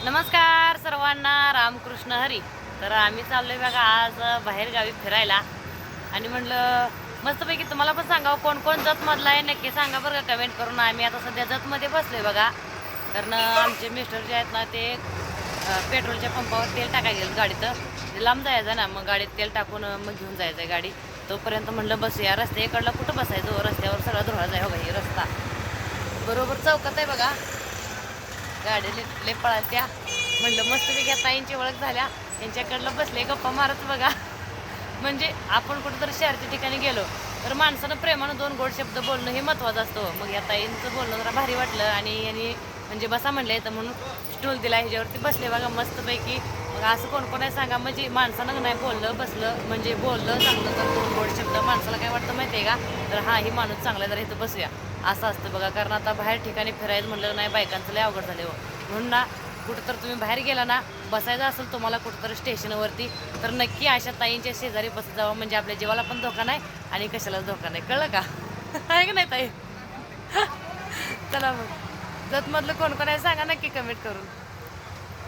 नमस्कार सर्वांना, रामकृष्ण हरी. तर आम्ही चाललोय बघा आज बाहेर गावी फिरायला आणि म्हणलं मस्तपैकी तुम्हाला पण सांगावं कोण कोण जतमधला आहे नक्की सांगा बरं का कमेंट करून. आम्ही आता सध्या जतमध्ये बसलोय बघा, कारण आमचे मिस्टर जे आहेत ना ते पेट्रोलच्या पंपावर तेल टाकायला गेलं गाडीत. लांब जायचं ना, मग गाडीत तेल टाकून मग घेऊन जायचं आहे गाडी. तोपर्यंत म्हणलं बसूया. रस्त्याकडला कुठं बसायचं, रस्त्यावर सगळा धुळाच आहे. हो ही रस्ता बरोबर चौकात आहे बघा. गाडी ले पळाल त्या म्हणलं मस्तपैकी या ताईंची ओळख झाल्या, यांच्याकडलं बसले गप्पा मारत बघा. म्हणजे आपण कुठंतरी शहराच्या ठिकाणी गेलो तर माणसानं प्रेमानं दोन गोड शब्द बोलणं हे महत्त्वाचं असतं. मग या ताईंचं बोलणं जरा भारी वाटलं आणि यांनी म्हणजे बसा म्हणले तर म्हणून स्टूल दिला, ह्याच्यावरती बसले बघा मस्तपैकी. मग असं कोण कोण आहे सांगा, म्हणजे माणसानं नाही बोललं बसलं म्हणजे बोललं चांगलं तर दोन गोड शब्द माणसाला काय वाटतं माहिती आहे का, तर हा ही माणूस चांगला जर इथं बसूया असं असतं बघा. कारण आता बाहेर ठिकाणी फिरायचं म्हणलं नाही बायकांचं लय अवघड झाले हो. म्हणून ना कुठं तर तुम्ही बाहेर गेला ना, बसायचं असेल तुम्हाला कुठंतरी स्टेशनवरती, तर नक्की अशा ताईंच्या शेजारी बसत जावं. म्हणजे आपल्या जीवाला पण धोका नाही आणि कशालाच धोका नाही. कळलं का? आहे का नाही ताई? चला मग जतमधलं कोण कोण आहे सांगा नक्की कमेंट करून.